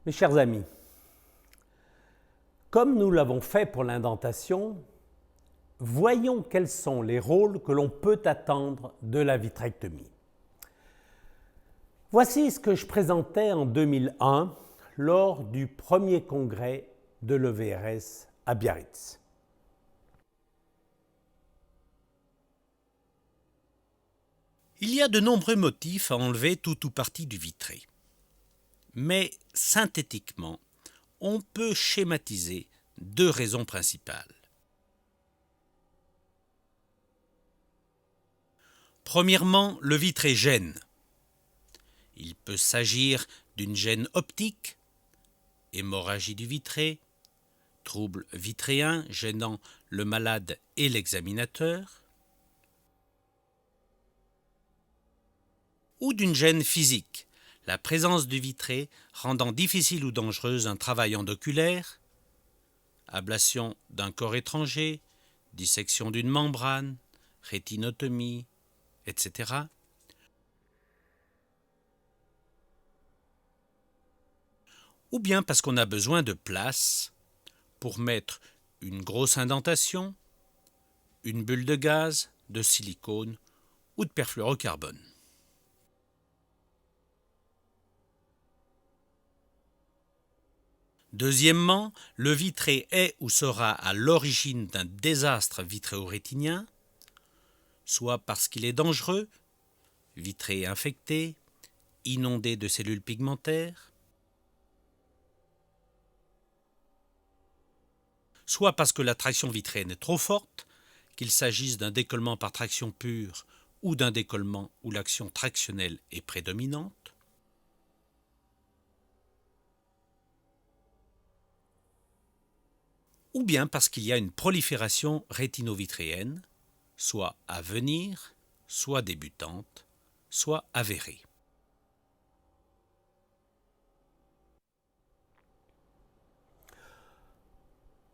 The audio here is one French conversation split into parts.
Mes chers amis, comme nous l'avons fait pour l'indentation, voyons quels sont les rôles que l'on peut attendre de la vitrectomie. Voici ce que je présentais en 2001 lors du premier congrès de l'EVRS à Biarritz. Il y a de nombreux motifs à enlever tout ou partie du vitré. Mais synthétiquement, on peut schématiser deux raisons principales. Premièrement, le vitré gêne. Il peut s'agir d'une gêne optique, hémorragie du vitré, trouble vitréen gênant le malade et l'examinateur, ou d'une gêne physique, la présence du vitré rendant difficile ou dangereuse un travail endoculaire, ablation d'un corps étranger, dissection d'une membrane, rétinotomie, etc. Ou bien parce qu'on a besoin de place pour mettre une grosse indentation, une bulle de gaz, de silicone ou de perfluorocarbone. Deuxièmement, le vitré est ou sera à l'origine d'un désastre vitréo-rétinien, soit parce qu'il est dangereux, vitré infecté, inondé de cellules pigmentaires, soit parce que la traction vitréenne est trop forte, qu'il s'agisse d'un décollement par traction pure ou d'un décollement où l'action tractionnelle est prédominante, ou bien parce qu'il y a une prolifération rétino-vitréenne, soit à venir, soit débutante, soit avérée.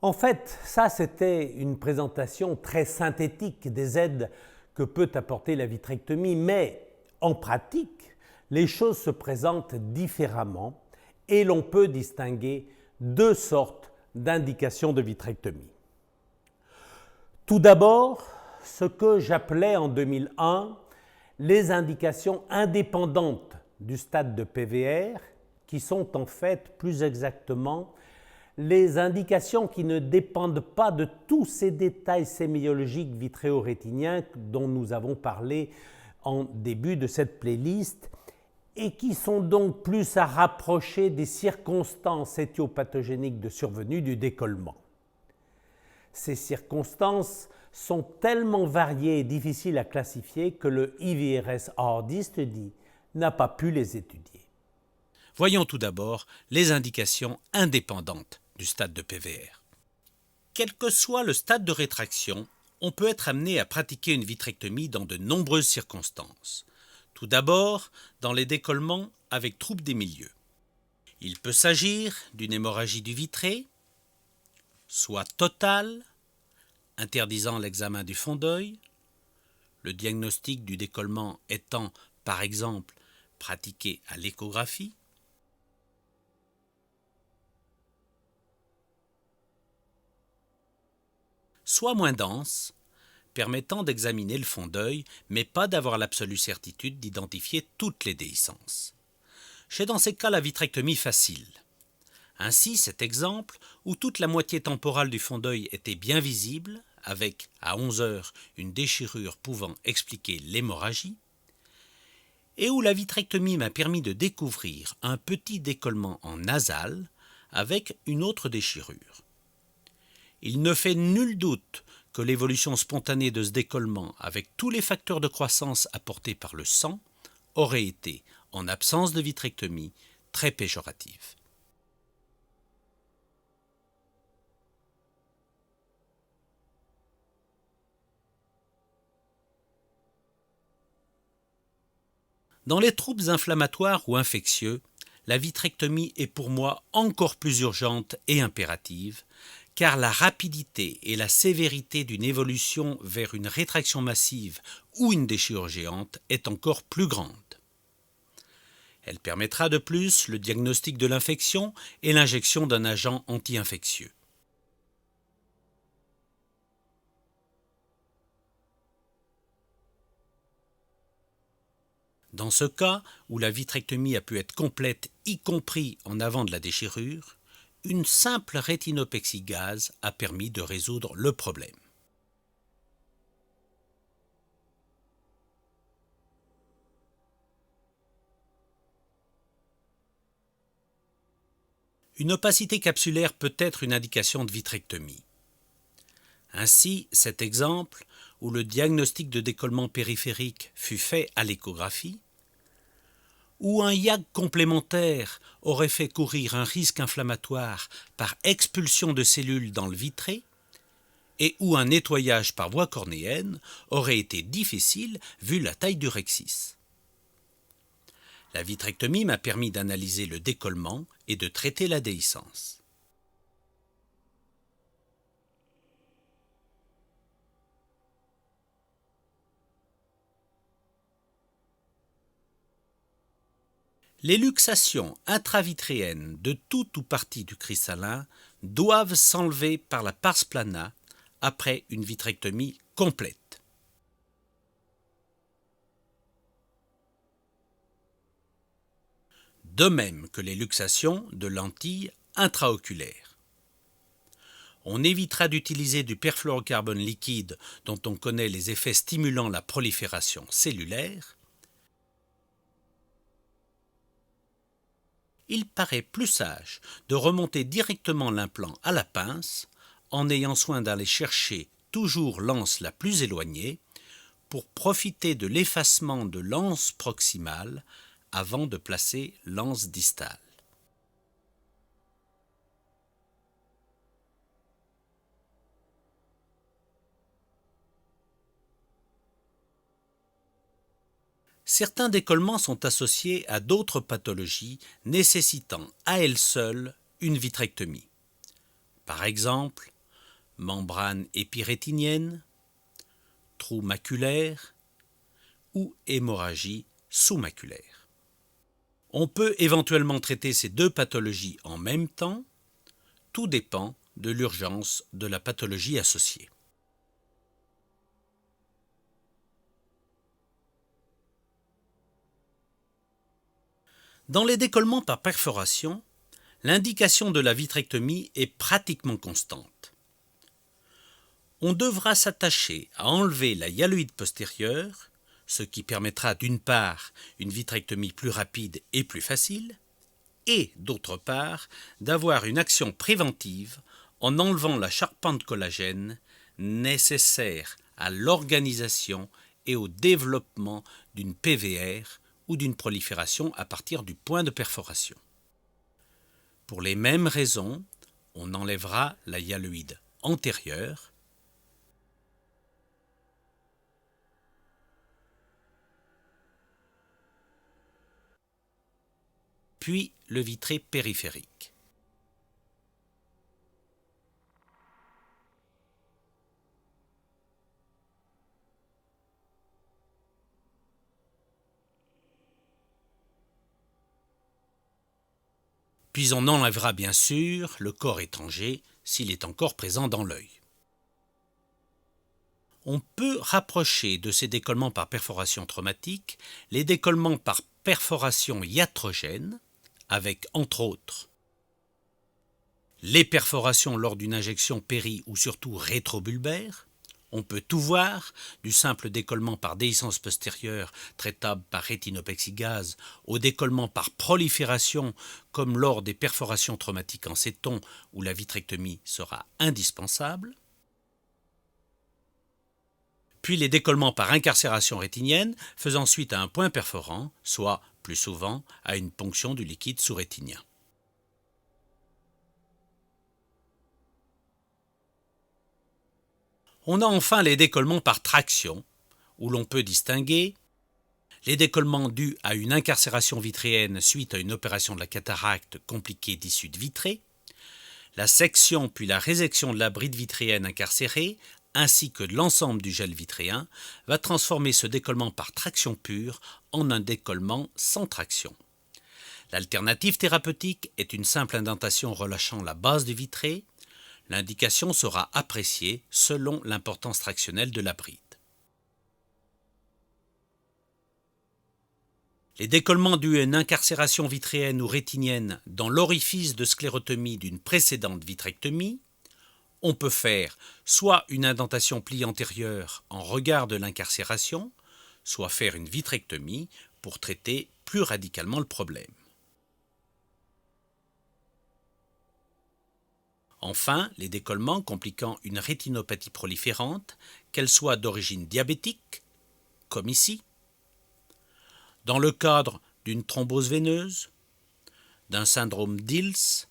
En fait, ça c'était une présentation très synthétique des aides que peut apporter la vitrectomie, mais en pratique, les choses se présentent différemment et l'on peut distinguer deux sortes d'indications de vitrectomie. Tout d'abord, ce que j'appelais en 2001 les indications indépendantes du stade de PVR, qui sont en fait plus exactement les indications qui ne dépendent pas de tous ces détails sémiologiques vitréo-rétiniens dont nous avons parlé en début de cette playlist et qui sont donc plus à rapprocher des circonstances éthiopathogéniques de survenue du décollement. Ces circonstances sont tellement variées et difficiles à classifier que le IVRS Hardy Study n'a pas pu les étudier. Voyons tout d'abord les indications indépendantes du stade de PVR. Quel que soit le stade de rétraction, on peut être amené à pratiquer une vitrectomie dans de nombreuses circonstances. Tout d'abord, dans les décollements avec trouble des milieux. Il peut s'agir d'une hémorragie du vitré, soit totale, interdisant l'examen du fond d'œil, le diagnostic du décollement étant, par exemple, pratiqué à l'échographie, soit moins dense, permettant d'examiner le fond d'œil, mais pas d'avoir l'absolue certitude d'identifier toutes les déhiscences. J'ai dans ces cas la vitrectomie facile. Ainsi, cet exemple, où toute la moitié temporale du fond d'œil était bien visible, avec, à 11 heures, une déchirure pouvant expliquer l'hémorragie, et où la vitrectomie m'a permis de découvrir un petit décollement en nasal avec une autre déchirure. Il ne fait nul doute que l'évolution spontanée de ce décollement, avec tous les facteurs de croissance apportés par le sang, aurait été, en absence de vitrectomie, très péjorative. Dans les troubles inflammatoires ou infectieux, la vitrectomie est pour moi encore plus urgente et impérative, car la rapidité et la sévérité d'une évolution vers une rétraction massive ou une déchirure géante est encore plus grande. Elle permettra de plus le diagnostic de l'infection et l'injection d'un agent anti-infectieux. Dans ce cas où la vitrectomie a pu être complète, y compris en avant de la déchirure, une simple rétinopexygase a permis de résoudre le problème. Une opacité capsulaire peut être une indication de vitrectomie. Ainsi, cet exemple, où le diagnostic de décollement périphérique fut fait à l'échographie, où un YAG complémentaire aurait fait courir un risque inflammatoire par expulsion de cellules dans le vitré, et où un nettoyage par voie cornéenne aurait été difficile vu la taille du rexis. La vitrectomie m'a permis d'analyser le décollement et de traiter la déhiscence. Les luxations intravitréennes de tout ou partie du cristallin doivent s'enlever par la pars plana après une vitrectomie complète. De même que les luxations de lentilles intraoculaires. On évitera d'utiliser du perfluorocarbone liquide dont on connaît les effets stimulant la prolifération cellulaire. Il paraît plus sage de remonter directement l'implant à la pince en ayant soin d'aller chercher toujours l'anse la plus éloignée pour profiter de l'effacement de l'anse proximale avant de placer l'anse distale. Certains décollements sont associés à d'autres pathologies nécessitant à elles seules une vitrectomie. Par exemple, membrane épirétinienne, trou maculaire ou hémorragie sous-maculaire. On peut éventuellement traiter ces deux pathologies en même temps, tout dépend de l'urgence de la pathologie associée. Dans les décollements par perforation, l'indication de la vitrectomie est pratiquement constante. On devra s'attacher à enlever la hyaloïde postérieure, ce qui permettra d'une part une vitrectomie plus rapide et plus facile, et d'autre part d'avoir une action préventive en enlevant la charpente collagène nécessaire à l'organisation et au développement d'une PVR ou d'une prolifération à partir du point de perforation. Pour les mêmes raisons, on enlèvera la hyaloïde antérieure, puis le vitré périphérique. Puis on enlèvera bien sûr le corps étranger s'il est encore présent dans l'œil. On peut rapprocher de ces décollements par perforation traumatique les décollements par perforation iatrogène, avec entre autres les perforations lors d'une injection péri ou surtout rétrobulbaire. On peut tout voir, du simple décollement par déhiscence postérieure traitable par rétinopexygase au décollement par prolifération comme lors des perforations traumatiques en céton où la vitrectomie sera indispensable. Puis les décollements par incarcération rétinienne faisant suite à un point perforant, soit, plus souvent, à une ponction du liquide sous-rétinien. On a enfin les décollements par traction, où l'on peut distinguer les décollements dus à une incarcération vitréenne suite à une opération de la cataracte compliquée d'issue de vitrée, la section puis la résection de la bride vitréenne incarcérée, ainsi que de l'ensemble du gel vitréen, va transformer ce décollement par traction pure en un décollement sans traction. L'alternative thérapeutique est une simple indentation relâchant la base du vitré. L'indication sera appréciée selon l'importance tractionnelle de la bride. Les décollements dus à une incarcération vitréenne ou rétinienne dans l'orifice de sclérotomie d'une précédente vitrectomie, on peut faire soit une indentation plie antérieure en regard de l'incarcération, soit faire une vitrectomie pour traiter plus radicalement le problème. Enfin, les décollements compliquant une rétinopathie proliférante, qu'elle soit d'origine diabétique, comme ici, dans le cadre d'une thrombose veineuse, d'un syndrome d'Hils,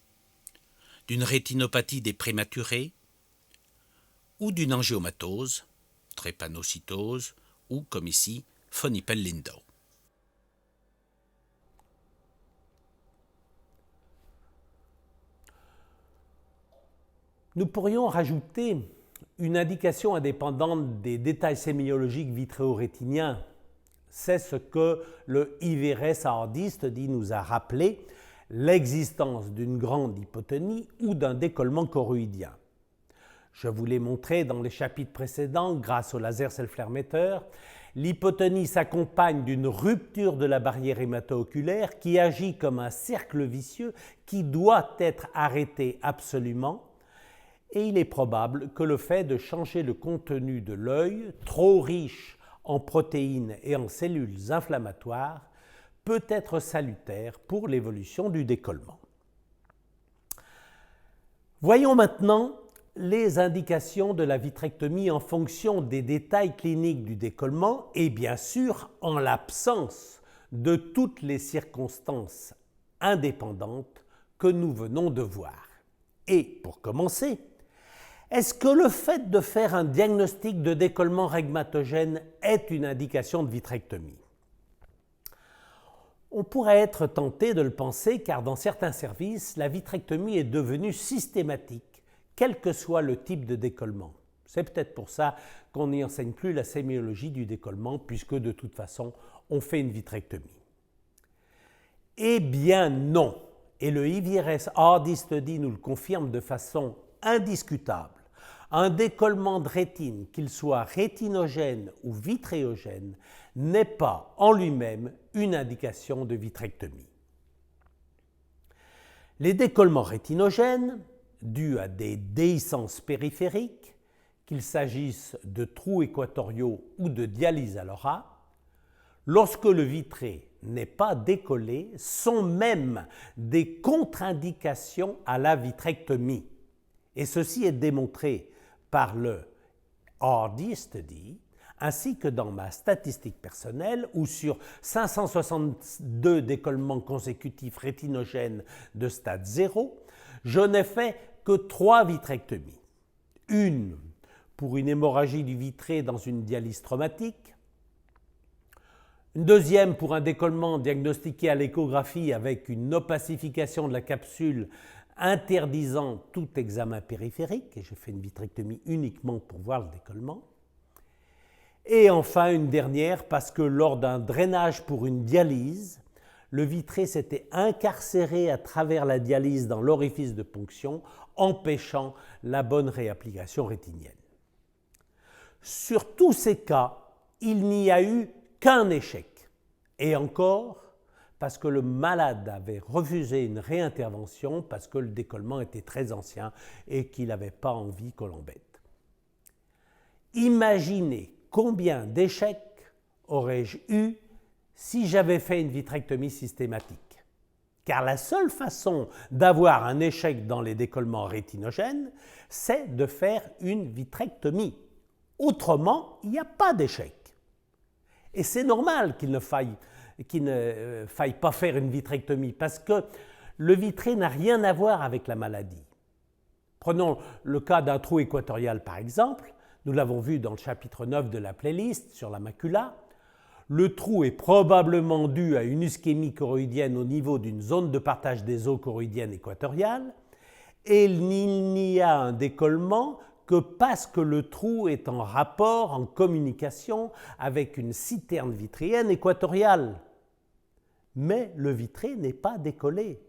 d'une rétinopathie des prématurés ou d'une angiomatose, drépanocytose ou, comme ici, von Hippel-Lindau. Nous pourrions rajouter une indication indépendante des détails sémiologiques vitréo-rétiniens. C'est ce que le IVRS Hard Study nous a rappelé, l'existence d'une grande hypotonie ou d'un décollement choroïdien. Je vous l'ai montré dans les chapitres précédents grâce au laser self-emitter. L'hypotonie s'accompagne d'une rupture de la barrière hémato-oculaire qui agit comme un cercle vicieux qui doit être arrêté absolument. Et il est probable que le fait de changer le contenu de l'œil, trop riche en protéines et en cellules inflammatoires, peut être salutaire pour l'évolution du décollement. Voyons maintenant les indications de la vitrectomie en fonction des détails cliniques du décollement et bien sûr en l'absence de toutes les circonstances indépendantes que nous venons de voir. Et pour commencer, est-ce que le fait de faire un diagnostic de décollement rhegmatogène est une indication de vitrectomie? On pourrait être tenté de le penser car dans certains services, la vitrectomie est devenue systématique, quel que soit le type de décollement. C'est peut-être pour ça qu'on n'y enseigne plus la sémiologie du décollement puisque de toute façon, on fait une vitrectomie. Eh bien non, et le IVRS Hard Study nous le confirme de façon indiscutable. Un décollement de rétine, qu'il soit rétinogène ou vitréogène, n'est pas en lui-même une indication de vitrectomie. Les décollements rétinogènes, dus à des déhiscences périphériques, qu'il s'agisse de trous équatoriaux ou de dialyse à l'aura, lorsque le vitré n'est pas décollé, sont même des contre-indications à la vitrectomie. Et ceci est démontré par le Hardy Study, ainsi que dans ma statistique personnelle où sur 562 décollements consécutifs rétinogènes de stade 0, je n'ai fait que 3 vitrectomies. Une pour une hémorragie du vitré dans une dialyse traumatique, une deuxième pour un décollement diagnostiqué à l'échographie avec une opacification de la capsule interdisant tout examen périphérique, et j'ai fait une vitrectomie uniquement pour voir le décollement. Et enfin une dernière parce que lors d'un drainage pour une dialyse, le vitré s'était incarcéré à travers la dialyse dans l'orifice de ponction, empêchant la bonne réapplication rétinienne. Sur tous ces cas, il n'y a eu qu'un échec. Et encore, parce que le malade avait refusé une réintervention parce que le décollement était très ancien et qu'il n'avait pas envie qu'on l'embête. Imaginez combien d'échecs aurais-je eu si j'avais fait une vitrectomie systématique. Car la seule façon d'avoir un échec dans les décollements rétinogènes, c'est de faire une vitrectomie. Autrement, il n'y a pas d'échec. Et c'est normal qu'il ne faille pas faire une vitrectomie parce que le vitré n'a rien à voir avec la maladie. Prenons le cas d'un trou équatorial par exemple, nous l'avons vu dans le chapitre 9 de la playlist sur la macula. Le trou est probablement dû à une ischémie choroïdienne au niveau d'une zone de partage des os choroïdienne équatoriale et il n'y a un décollement que parce que le trou est en rapport, en communication avec une citerne vitréenne équatoriale. mais le vitré n'est pas décollé.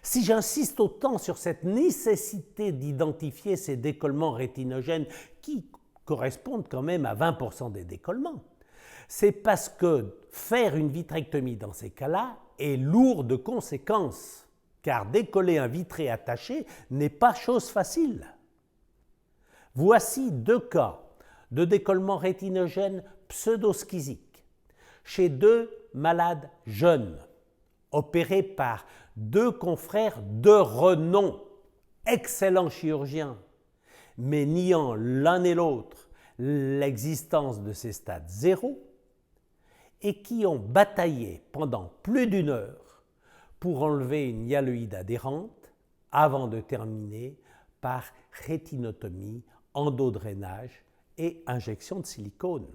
Si j'insiste autant sur cette nécessité d'identifier ces décollements rétinogènes qui correspondent quand même à 20% des décollements, c'est parce que faire une vitrectomie dans ces cas-là est lourd de conséquences, car décoller un vitré attaché n'est pas chose facile. Voici 2 cas de décollement rétinogène pseudoschisique chez 2 malades jeunes, opérés par 2 confrères de renom, excellents chirurgiens, mais niant l'un et l'autre l'existence de ces stades 0 et qui ont bataillé pendant plus d'1 heure pour enlever une hyaloïde adhérente avant de terminer par rétinotomie, endodrainage et injection de silicone.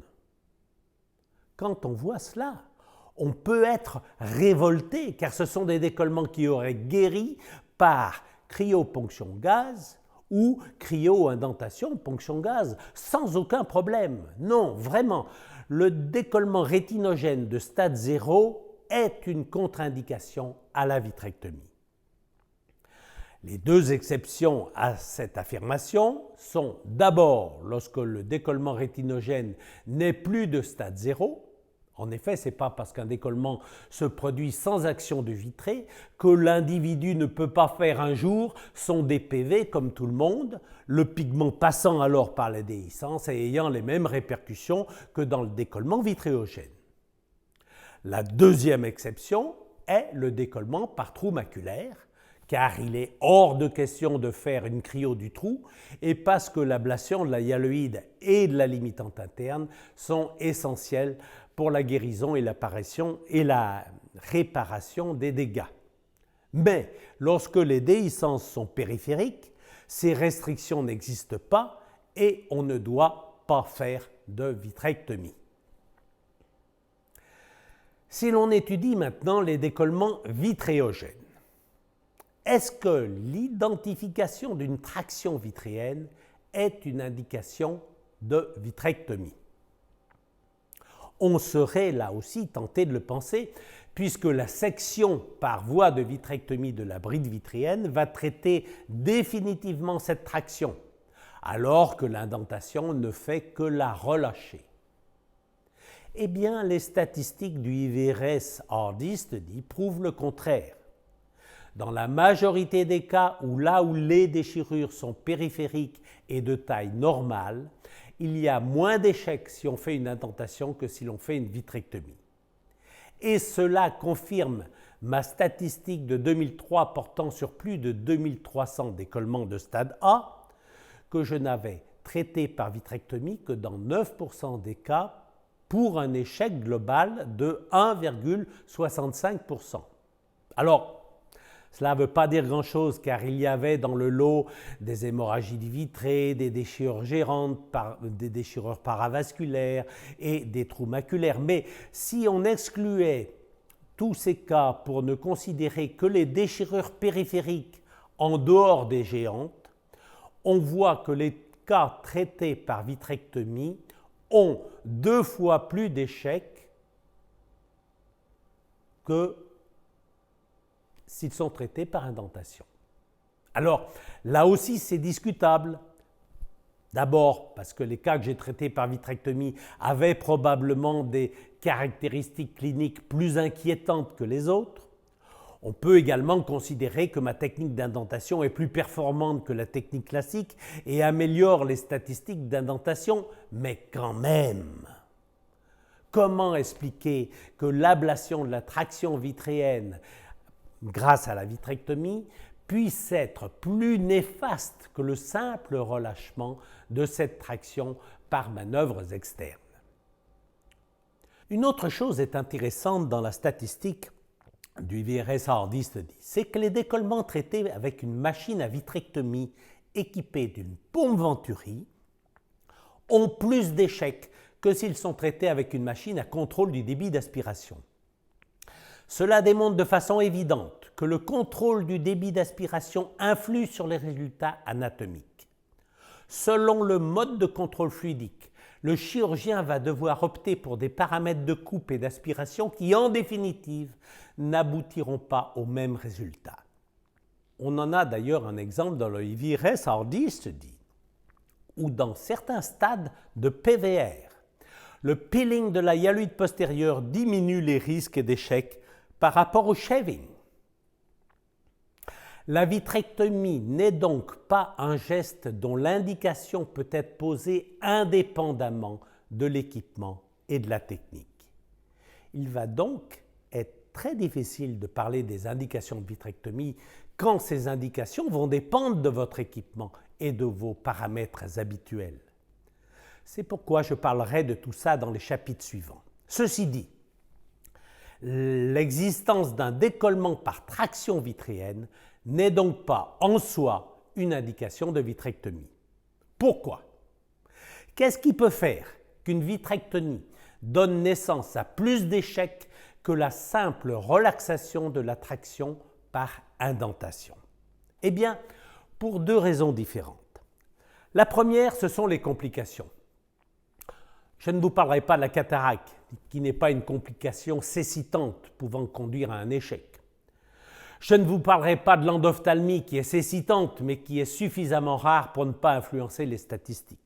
Quand on voit cela, on peut être révolté car ce sont des décollements qui auraient guéri par cryoponction gaz ou cryo-indentation, ponction gaz, sans aucun problème. Non, vraiment, le décollement rétinogène de stade 0 est une contre-indication à la vitrectomie. Les 2 exceptions à cette affirmation sont d'abord lorsque le décollement rétinogène n'est plus de stade 0. En effet, ce n'est pas parce qu'un décollement se produit sans action du vitré que l'individu ne peut pas faire un jour son DPV comme tout le monde, le pigment passant alors par la déhiscence et ayant les mêmes répercussions que dans le décollement vitréogène. La 2e exception est le décollement par trou maculaire, car il est hors de question de faire une cryo du trou et parce que l'ablation de la hyaloïde et de la limitante interne sont essentielles pour la guérison et l'apparition et la réparation des dégâts. Mais lorsque les déhiscences sont périphériques, ces restrictions n'existent pas et on ne doit pas faire de vitrectomie. Si l'on étudie maintenant les décollements vitréogènes, est-ce que l'identification d'une traction vitréenne est une indication de vitrectomie? On serait là aussi tenté de le penser, puisque la section par voie de vitrectomie de la bride vitréenne va traiter définitivement cette traction, alors que l'indentation ne fait que la relâcher. Eh bien, les statistiques du IVRS Hardy Study prouvent le contraire. Dans la majorité des cas où les déchirures sont périphériques et de taille normale, il y a moins d'échecs si on fait une indentation que si l'on fait une vitrectomie. Et cela confirme ma statistique de 2003 portant sur plus de 2300 décollements de stade A, que je n'avais traité par vitrectomie que dans 9% des cas pour un échec global de 1,65%. Alors, cela ne veut pas dire grand-chose car il y avait dans le lot des hémorragies vitrées, des déchirures gérantes, des déchirures paravasculaires et des trous maculaires. Mais si on excluait tous ces cas pour ne considérer que les déchirures périphériques en dehors des géantes, on voit que les cas traités par vitrectomie ont 2 fois plus d'échecs que s'ils sont traités par indentation. Alors, là aussi, c'est discutable. D'abord, parce que les cas que j'ai traités par vitrectomie avaient probablement des caractéristiques cliniques plus inquiétantes que les autres. On peut également considérer que ma technique d'indentation est plus performante que la technique classique et améliore les statistiques d'indentation, mais quand même. Comment expliquer que l'ablation de la traction vitréenne grâce à la vitrectomie, puisse être plus néfaste que le simple relâchement de cette traction par manœuvres externes. Une autre chose est intéressante dans la statistique du IVRS Hardy Study, c'est que les décollements traités avec une machine à vitrectomie équipée d'une pompe Venturi ont plus d'échecs que s'ils sont traités avec une machine à contrôle du débit d'aspiration. Cela démontre de façon évidente que le contrôle du débit d'aspiration influe sur les résultats anatomiques. Selon le mode de contrôle fluidique, le chirurgien va devoir opter pour des paramètres de coupe et d'aspiration qui, en définitive, n'aboutiront pas au même résultat. On en a d'ailleurs un exemple dans le IVRS-RD study, où dans certains stades de PVR, le peeling de la hyaloïde postérieure diminue les risques d'échec par rapport au shaving. La vitrectomie n'est donc pas un geste dont l'indication peut être posée indépendamment de l'équipement et de la technique. Il va donc être très difficile de parler des indications de vitrectomie quand ces indications vont dépendre de votre équipement et de vos paramètres habituels. C'est pourquoi je parlerai de tout ça dans les chapitres suivants. Ceci dit, l'existence d'un décollement par traction vitréenne n'est donc pas en soi une indication de vitrectomie. Pourquoi? Qu'est-ce qui peut faire qu'une vitrectomie donne naissance à plus d'échecs que la simple relaxation de la traction par indentation? Eh bien, pour deux raisons différentes. La première, ce sont les complications. Je ne vous parlerai pas de la cataracte, qui n'est pas une complication cécitante pouvant conduire à un échec. Je ne vous parlerai pas de l'endophtalmie qui est cécitante, mais qui est suffisamment rare pour ne pas influencer les statistiques.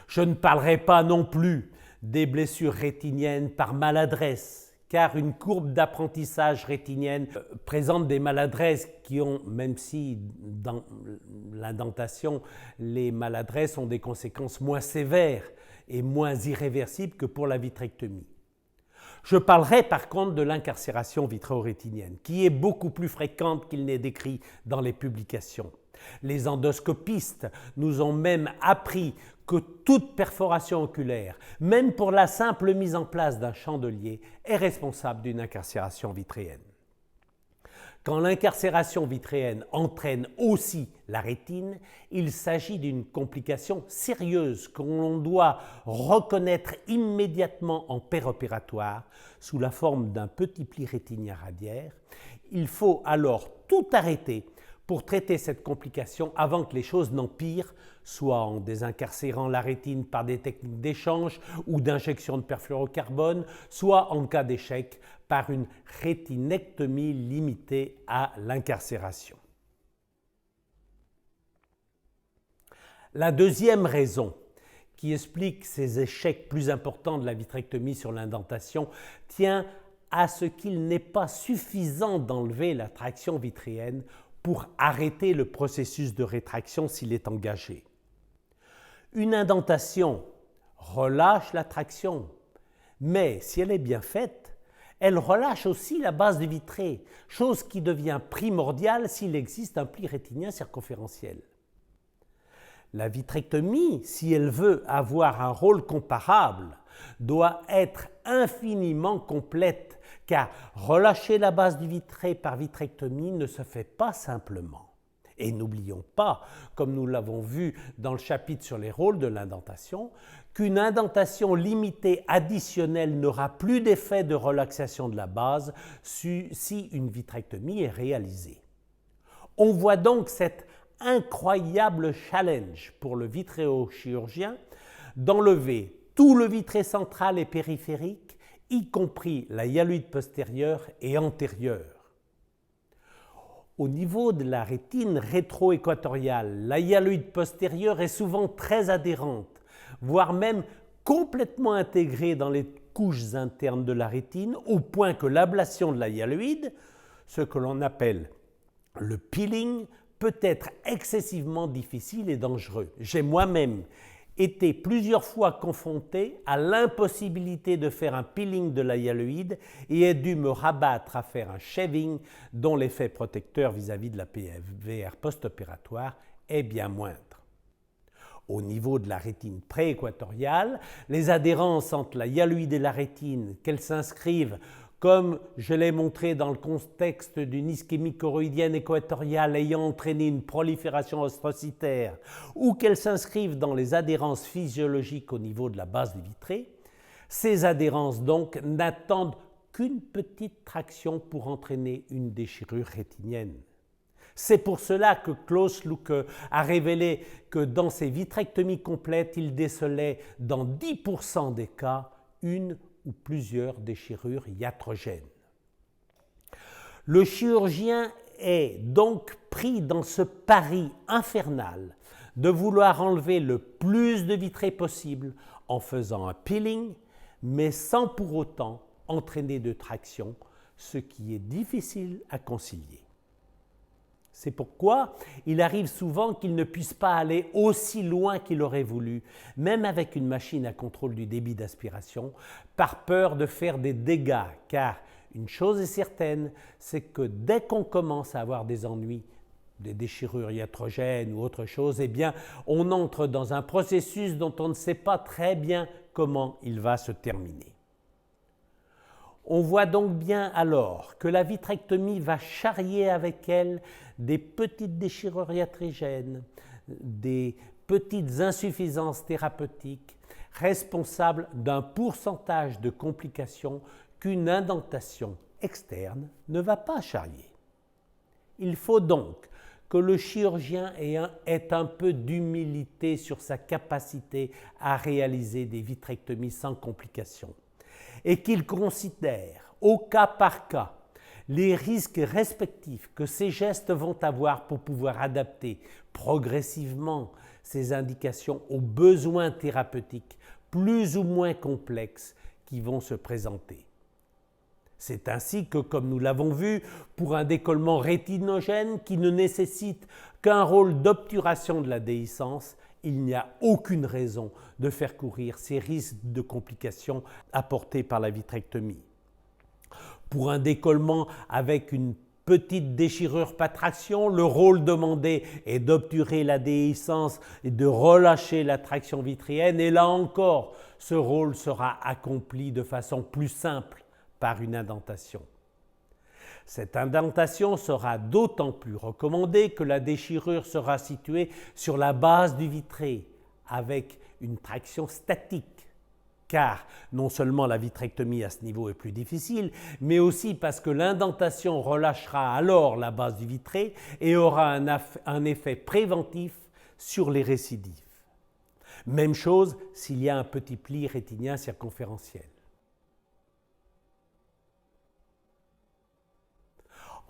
Je ne parlerai pas non plus des blessures rétiniennes par maladresse, car une courbe d'apprentissage rétinienne présente des maladresses qui ont, même si dans l'indentation, les maladresses ont des conséquences moins sévères et moins irréversibles que pour la vitrectomie. Je parlerai par contre de l'incarcération vitréorétinienne, qui est beaucoup plus fréquente qu'il n'est décrit dans les publications. Les endoscopistes nous ont même appris que toute perforation oculaire, même pour la simple mise en place d'un chandelier, est responsable d'une incarcération vitréenne. Quand l'incarcération vitréenne entraîne aussi la rétine, il s'agit d'une complication sérieuse que l'on doit reconnaître immédiatement en péropératoire sous la forme d'un petit pli rétinien radiaire. Il faut alors tout arrêter pour traiter cette complication avant que les choses n'empirent, soit en désincarcérant la rétine par des techniques d'échange ou d'injection de perfluorocarbone, soit en cas d'échec par une rétinectomie limitée à l'incarcération. La deuxième raison qui explique ces échecs plus importants de la vitrectomie sur l'indentation tient à ce qu'il n'est pas suffisant d'enlever la traction vitréenne pour arrêter le processus de rétraction s'il est engagé. Une indentation relâche la traction, mais si elle est bien faite, elle relâche aussi la base de vitrée, chose qui devient primordiale s'il existe un pli rétinien circonférentiel. La vitrectomie, si elle veut avoir un rôle comparable, doit être infiniment complète, car relâcher la base du vitré par vitrectomie ne se fait pas simplement. Et n'oublions pas, comme nous l'avons vu dans le chapitre sur les rôles de l'indentation, qu'une indentation limitée n'aura plus d'effet de relaxation de la base si une vitrectomie est réalisée. On voit donc cet incroyable challenge pour le vitréochirurgien d'enlever tout le vitré central et périphérique, y compris la hyaloïde postérieure et antérieure. Au niveau de la rétine rétro-équatoriale, la hyaloïde postérieure est souvent très adhérente, voire même complètement intégrée dans les couches internes de la rétine, au point que l'ablation de la hyaloïde, ce que l'on appelle le peeling, peut être excessivement difficile et dangereux. J'ai moi-même été plusieurs fois confronté à l'impossibilité de faire un peeling de la hyaloïde et ai dû me rabattre à faire un shaving dont l'effet protecteur vis-à-vis de la PVR post-opératoire est bien moindre. Au niveau de la rétine prééquatoriale, les adhérences entre la hyaloïde et la rétine, qu'elles s'inscrivent comme je l'ai montré dans le contexte d'une ischémie choroïdienne équatoriale ayant entraîné une prolifération astrocytaire, ou qu'elles s'inscrivent dans les adhérences physiologiques au niveau de la base du vitré, ces adhérences donc n'attendent qu'une petite traction pour entraîner une déchirure rétinienne. C'est pour cela que Klaus Lucke a révélé que dans ses vitrectomies complètes, il décelait dans 10% des cas une ou plusieurs déchirures iatrogènes. Le chirurgien est donc pris dans ce pari infernal de vouloir enlever le plus de vitrées possible en faisant un peeling, mais sans pour autant entraîner de traction, ce qui est difficile à concilier. C'est pourquoi il arrive souvent qu'il ne puisse pas aller aussi loin qu'il aurait voulu, même avec une machine à contrôle du débit d'aspiration, par peur de faire des dégâts, car une chose est certaine, c'est que dès qu'on commence à avoir des ennuis, des déchirures iatrogènes ou autre chose, eh bien, on entre dans un processus dont on ne sait pas très bien comment il va se terminer. On voit donc bien alors que la vitrectomie va charrier avec elle des petites déchirures iatrogènes, des petites insuffisances thérapeutiques responsables d'un pourcentage de complications qu'une indentation externe ne va pas charrier. Il faut donc que le chirurgien ait un peu d'humilité sur sa capacité à réaliser des vitrectomies sans complications et qu'il considère au cas par cas les risques respectifs que ces gestes vont avoir pour pouvoir adapter progressivement ces indications aux besoins thérapeutiques plus ou moins complexes qui vont se présenter. C'est ainsi que, comme nous l'avons vu, pour un décollement rétinogène qui ne nécessite qu'un rôle d'obturation de la déhiscence, il n'y a aucune raison de faire courir ces risques de complications apportés par la vitrectomie. Pour un décollement avec une petite déchirure par traction, le rôle demandé est d'obturer la déhiscence et de relâcher la traction vitrienne, et là encore, ce rôle sera accompli de façon plus simple par une indentation. Cette indentation sera d'autant plus recommandée que la déchirure sera située sur la base du vitré avec une traction statique, car non seulement la vitrectomie à ce niveau est plus difficile, mais aussi parce que l'indentation relâchera alors la base du vitré et aura un effet préventif sur les récidives. Même chose s'il y a un petit pli rétinien circonférentiel.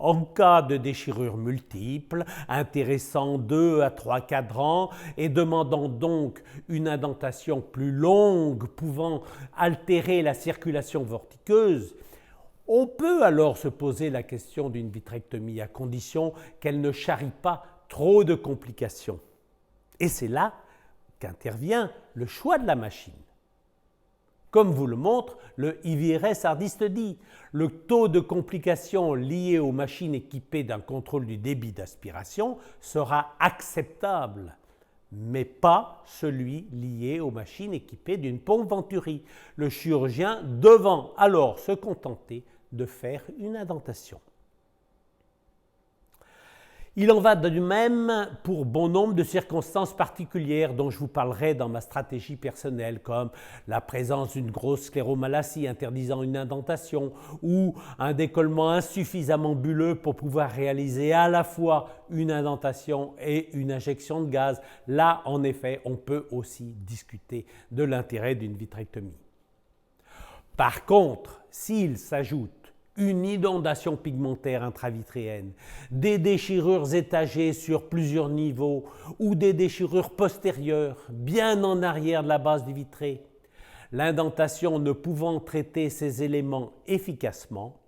En cas de déchirure multiple, intéressant 2 à 3 cadrans et demandant donc une indentation plus longue pouvant altérer la circulation vortiqueuse, on peut alors se poser la question d'une vitrectomie à condition qu'elle ne charrie pas trop de complications. Et c'est là qu'intervient le choix de la machine. Comme vous le montre le IVRS Hardie Study, le taux de complications lié aux machines équipées d'un contrôle du débit d'aspiration sera acceptable, mais pas celui lié aux machines équipées d'une pompe Venturi, le chirurgien devant alors se contenter de faire une indentation. Il en va de même pour bon nombre de circonstances particulières dont je vous parlerai dans ma stratégie personnelle, comme la présence d'une grosse scléromalacie interdisant une indentation ou un décollement insuffisamment bulleux pour pouvoir réaliser à la fois une indentation et une injection de gaz. Là, en effet, on peut aussi discuter de l'intérêt d'une vitrectomie. Par contre, s'il s'ajoute une inondation pigmentaire intravitréenne, des déchirures étagées sur plusieurs niveaux ou des déchirures postérieures bien en arrière de la base du vitré, l'indentation ne pouvant traiter ces éléments efficacement,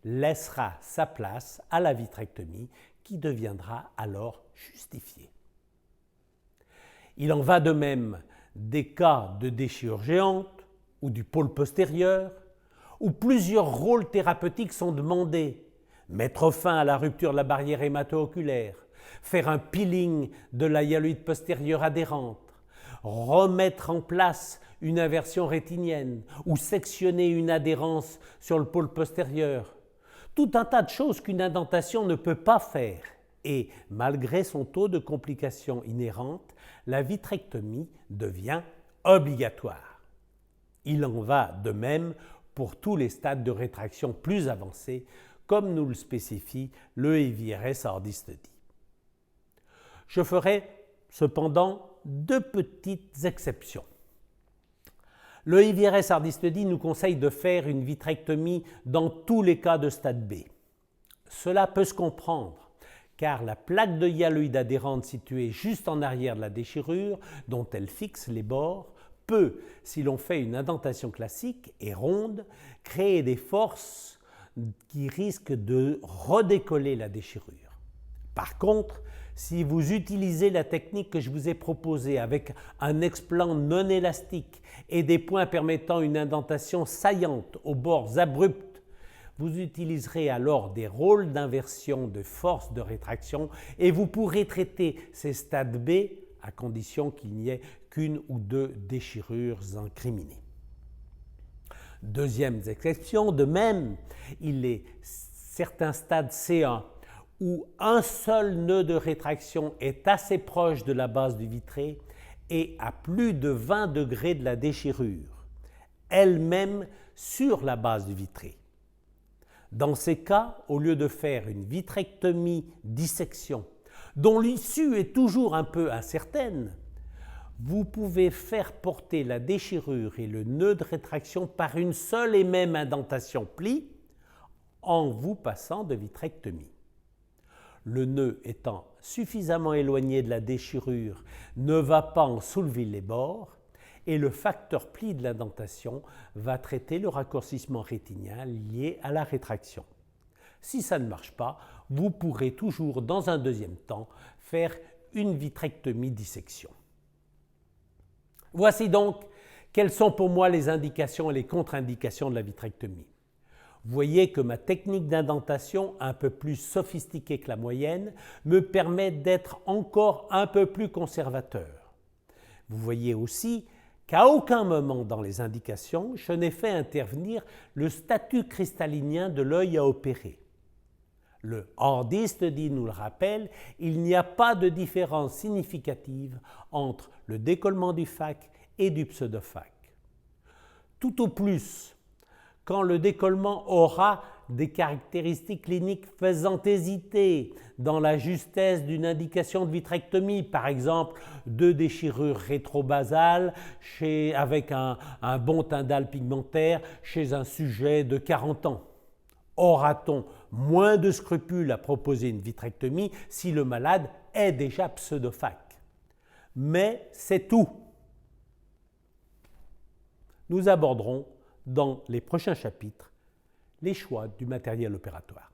laissera sa place à la vitrectomie qui deviendra alors justifiée. Il en va de même des cas de déchirure géante ou du pôle postérieur, où plusieurs rôles thérapeutiques sont demandés. Mettre fin à la rupture de la barrière hémato-oculaire, faire un peeling de la hyaloïde postérieure adhérente, remettre en place une inversion rétinienne ou sectionner une adhérence sur le pôle postérieur. Tout un tas de choses qu'une indentation ne peut pas faire. Et malgré son taux de complications inhérentes, la vitrectomie devient obligatoire. Il en va de même pour tous les stades de rétraction plus avancés, comme nous le spécifie le IVRS Hardie Study. Je ferai cependant 2 petites exceptions. Le IVRS Hard Study nous conseille de faire une vitrectomie dans tous les cas de stade B. Cela peut se comprendre, car la plaque de hyaloïde adhérente située juste en arrière de la déchirure, dont elle fixe les bords, peut, si l'on fait une indentation classique et ronde, créer des forces qui risquent de redécoller la déchirure. Par contre, si vous utilisez la technique que je vous ai proposée avec un explant non élastique et des points permettant une indentation saillante aux bords abrupts, vous utiliserez alors des rôles d'inversion de force de rétraction et vous pourrez traiter ces stades B à condition qu'il n'y ait qu'une ou 2 déchirures incriminées. Deuxième exception, de même, il est certains stades C1 où un seul nœud de rétraction est assez proche de la base du vitré et à plus de 20 degrés de la déchirure, elle-même sur la base du vitré. Dans ces cas, au lieu de faire une vitrectomie dissection, dont l'issue est toujours un peu incertaine, vous pouvez faire porter la déchirure et le nœud de rétraction par une seule et même indentation pli en vous passant de vitrectomie. Le nœud étant suffisamment éloigné de la déchirure ne va pas en soulever les bords et le facteur pli de l'indentation va traiter le raccourcissement rétinien lié à la rétraction. Si ça ne marche pas, vous pourrez toujours dans un deuxième temps faire une vitrectomie dissection. Voici donc quelles sont pour moi les indications et les contre-indications de la vitrectomie. Vous voyez que ma technique d'indentation, un peu plus sophistiquée que la moyenne, me permet d'être encore un peu plus conservateur. Vous voyez aussi qu'à aucun moment dans les indications, je n'ai fait intervenir le statut cristallinien de l'œil à opérer. Le Hard Study nous le rappelle, il n'y a pas de différence significative entre le décollement du phaque et du pseudophaque. Tout au plus, quand le décollement aura des caractéristiques cliniques faisant hésiter dans la justesse d'une indication de vitrectomie, par exemple 2 déchirures rétrobasales avec un bon tyndale pigmentaire chez un sujet de 40 ans. Aura-t-on moins de scrupules à proposer une vitrectomie si le malade est déjà pseudophaque? Mais c'est tout. Nous aborderons dans les prochains chapitres les choix du matériel opératoire.